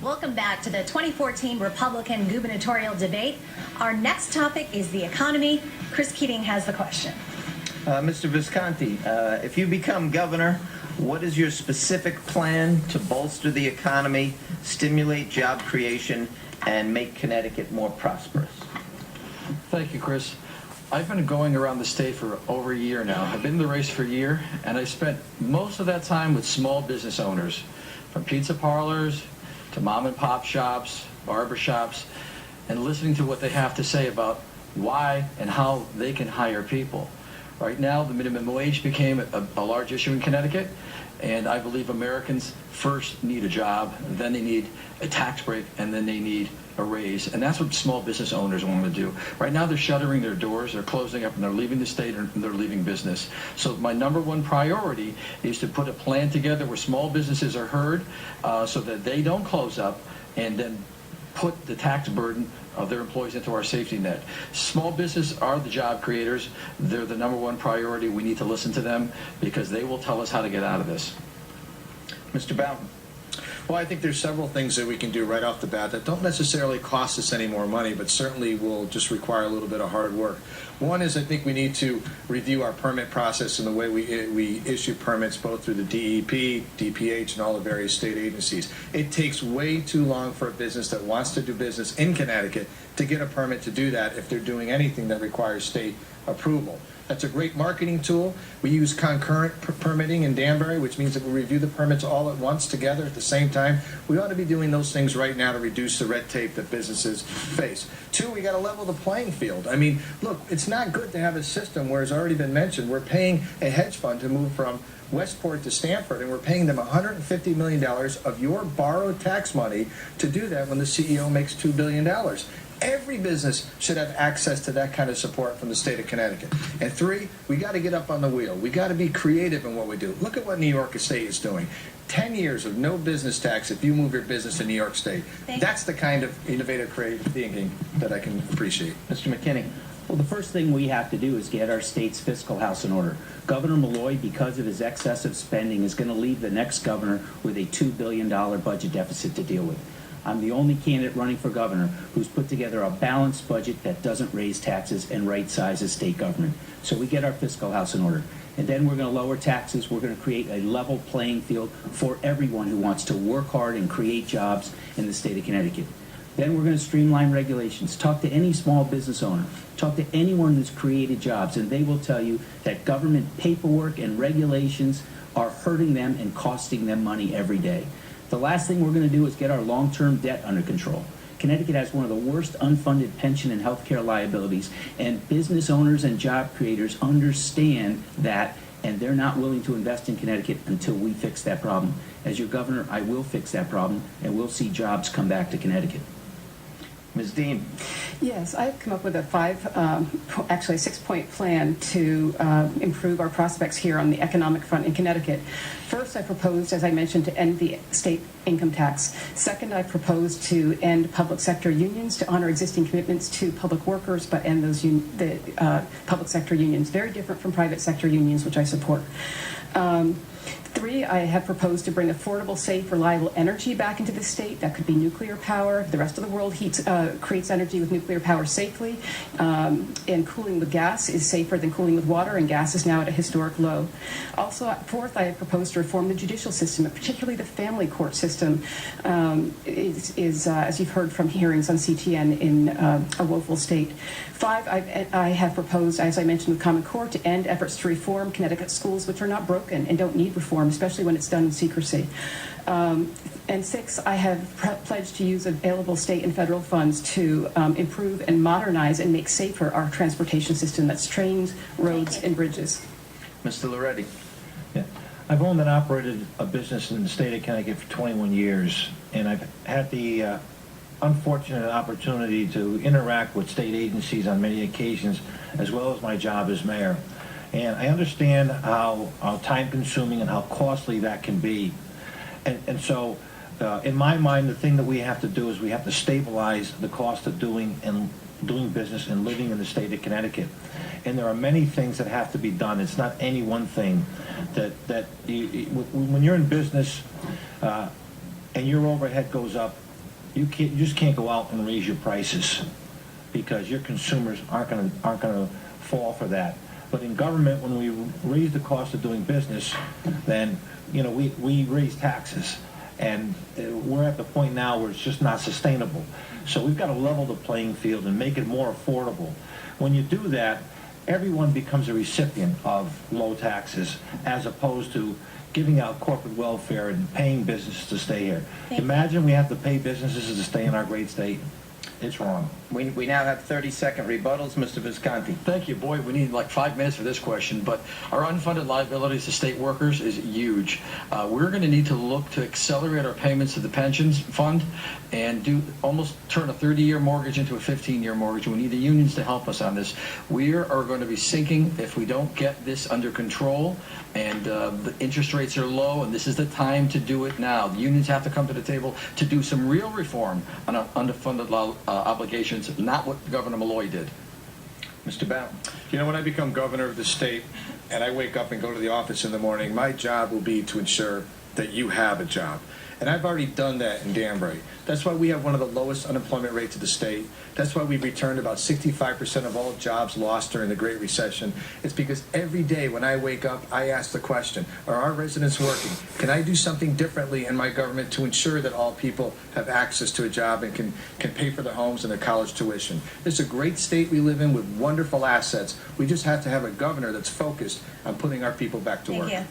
Welcome back to the 2014 Republican gubernatorial debate. Our next topic is the economy. Chris Keating has the question. Mr. Visconti, if you become governor, what is your specific plan to bolster the economy, stimulate job creation, and make Connecticut more prosperous? Thank you, Chris. I've been going around the state for over a year now. I've been in the race for a year, and I spent most of that time with small business owners, from pizza parlors to mom and pop shops, barber shops, and listening to what they have to say about why and how they can hire people. Right now, the minimum wage became a large issue in Connecticut, and I believe Americans first need a job, then they need a tax break, and then they need a raise. And that's what small business owners want to do. Right now, they're shuttering their doors, they're closing up, and they're leaving the state, and they're leaving business. So my number one priority is to put a plan together where small businesses are heard so that they don't close up and then put the tax burden of their employees into our safety net. Small business are the job creators. They're the number one priority. We need to listen to them because they will tell us how to get out of this. Mr. Bowden. Well, I think there's several things that we can do right off the bat that don't necessarily cost us any more money, but certainly will just require a little bit of hard work. One is I think we need to review our permit process and the way we issue permits both through the DEP, DPH, and all the various state agencies. It takes way too long for a business that wants to do business in Connecticut to get a permit to do that if they're doing anything that requires state approval. That's a great marketing tool. We use concurrent permitting in Danbury, which means that we review the permits all at once together at the same time. We ought to be doing those things right now to reduce the red tape that businesses face. Two, we got to level the playing field. I mean, look, it's not good to have a system where, as already been mentioned, we're paying a hedge fund to move from Westport to Stamford, and we're paying them $150 million of your borrowed tax money to do that when the CEO makes $2 billion. Every business should have access to that kind of support from the state of Connecticut. And three, we got to get up on the wheel. We got to be creative in what we do. Look at what New York State is doing. 10 years of no business tax if you move your business to New York State. That's the kind of innovative, creative thinking that I can appreciate. Mr. McKinney. Well, the first thing we have to do is get our state's fiscal house in order. Governor Malloy, because of his excessive spending, is going to leave the next governor with a $2 billion budget deficit to deal with. I'm the only candidate running for governor who's put together a balanced budget that doesn't raise taxes and right-sizes state government. So we get our fiscal house in order. And then we're going to lower taxes. We're going to create a level playing field for everyone who wants to work hard and create jobs in the state of Connecticut. Then we're going to streamline regulations. Talk to any small business owner. Talk to anyone who's created jobs, and they will tell you that government paperwork and regulations are hurting them and costing them money every day. The last thing we're going to do is get our long-term debt under control. Connecticut has one of the worst unfunded pension and health care liabilities, and business owners and job creators understand that, and they're not willing to invest in Connecticut until we fix that problem. As your governor, I will fix that problem, and we'll see jobs come back to Connecticut. Ms. Dean. Yes, I've come up with a six-point plan to improve our prospects here on the economic front in Connecticut. First, I proposed, as I mentioned, to end the state income tax. Second, I proposed to end public sector unions, to honor existing commitments to public workers, but end those public sector unions. Very different from private sector unions, which I support. Three, I have proposed to bring affordable, safe, reliable energy back into the state. That could be nuclear power. The rest of the world creates energy with nuclear power safely. And cooling with gas is safer than cooling with water, and gas is now at a historic low. Also, fourth, I have proposed to reform the judicial system, and particularly the family court system as you've heard from hearings on CTN, in a woeful state. Five, I have proposed, as I mentioned, with Common Core, to end efforts to reform Connecticut schools, which are not broken and don't need reform, especially when it's done in secrecy. And six, I have pledged to use available state and federal funds to improve and modernize and make safer our transportation system. That's trains, roads, and bridges. Mr. Loretti. Yeah. I've owned and operated a business in the state of Connecticut for 21 years, and I've had the unfortunate opportunity to interact with state agencies on many occasions, as well as my job as mayor. And I understand how time-consuming and how costly that can be. And so, in my mind, the thing that we have to do is we have to stabilize the cost of doing business and living in the state of Connecticut. And there are many things that have to be done. It's not any one thing. When you're in business and your overhead goes up, you just can't go out and raise your prices because your consumers aren't going to fall for that. But in government, when we raise the cost of doing business, then we raise taxes, and we're at the point now where it's just not sustainable. So we've got to level the playing field and make it more affordable. When you do that, everyone becomes a recipient of low taxes as opposed to giving out corporate welfare and paying businesses to stay here. Imagine we have to pay businesses to stay in our great state. It's wrong. We now have 30-second rebuttals. Mr. Visconti. Thank you. Boy, we need like 5 minutes for this question, but our unfunded liabilities to state workers is huge. We're going to need to look to accelerate our payments to the pensions fund and almost turn a 30-year mortgage into a 15-year mortgage. We need the unions to help us on this. We are going to be sinking if we don't get this under control, and the interest rates are low, and this is the time to do it now. The unions have to come to the table to do some real reform on our underfunded obligations, not what Governor Malloy did. Mr. Bowden. When I become governor of the state and I wake up and go to the office in the morning, my job will be to ensure that you have a job. And I've already done that in Danbury. That's why we have one of the lowest unemployment rates of the state. That's why we've returned about 65% of all jobs lost during the Great Recession. It's because every day when I wake up, I ask the question, are our residents working? Can I do something differently in my government to ensure that all people have access to a job and can pay for their homes and their college tuition? It's a great state we live in with wonderful assets. We just have to have a governor that's focused on putting our people back to work. Thank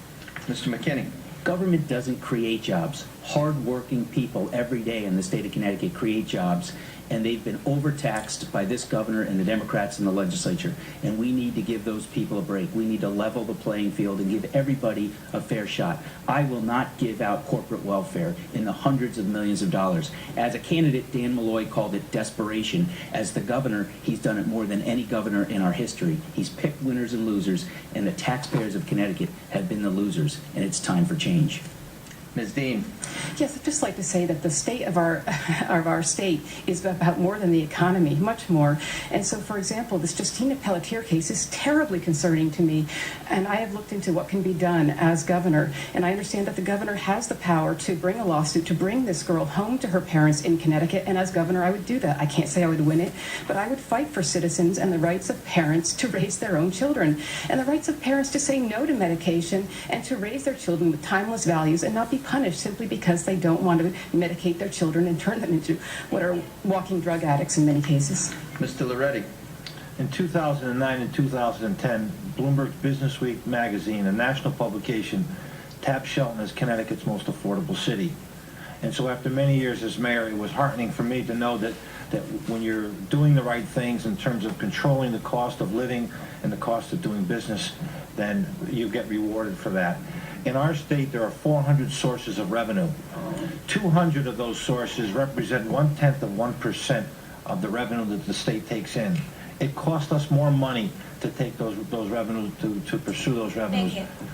you. Mr. McKinney. Government doesn't create jobs. Hard-working people every day in the state of Connecticut create jobs, and they've been overtaxed by this governor and the Democrats in the legislature. And we need to give those people a break. We need to level the playing field and give everybody a fair shot. I will not give out corporate welfare in the hundreds of millions of dollars. As a candidate, Dan Malloy called it desperation. As the governor, he's done it more than any governor in our history. He's picked winners and losers, and the taxpayers of Connecticut have been the losers, and it's time for change. Ms. Dean. Yes, I'd just like to say that the state of our state is about more than the economy, much more. And so, for example, this Justina Pelletier case is terribly concerning to me, and I have looked into what can be done as governor. And I understand that the governor has the power to bring a lawsuit to bring this girl home to her parents in Connecticut. And as governor, I would do that. I can't say I would win it, but I would fight for citizens and the rights of parents to raise their own children, and the rights of parents to say no to medication and to raise their children with timeless values and not be punished simply because they don't want to medicate their children and turn them into what are walking drug addicts in many cases. Mr. Loretti. In 2009 and 2010, Bloomberg Businessweek magazine, a national publication, tapped Shelton as Connecticut's most affordable city. And so after many years as mayor, it was heartening for me to know that when you're doing the right things in terms of controlling the cost of living and the cost of doing business, then you get rewarded for that. In our state, there are 400 sources of revenue. 200 of those sources represent 1/10% of the revenue that the state takes in. It costs us more money to take those revenues, to pursue those revenues. Thank you.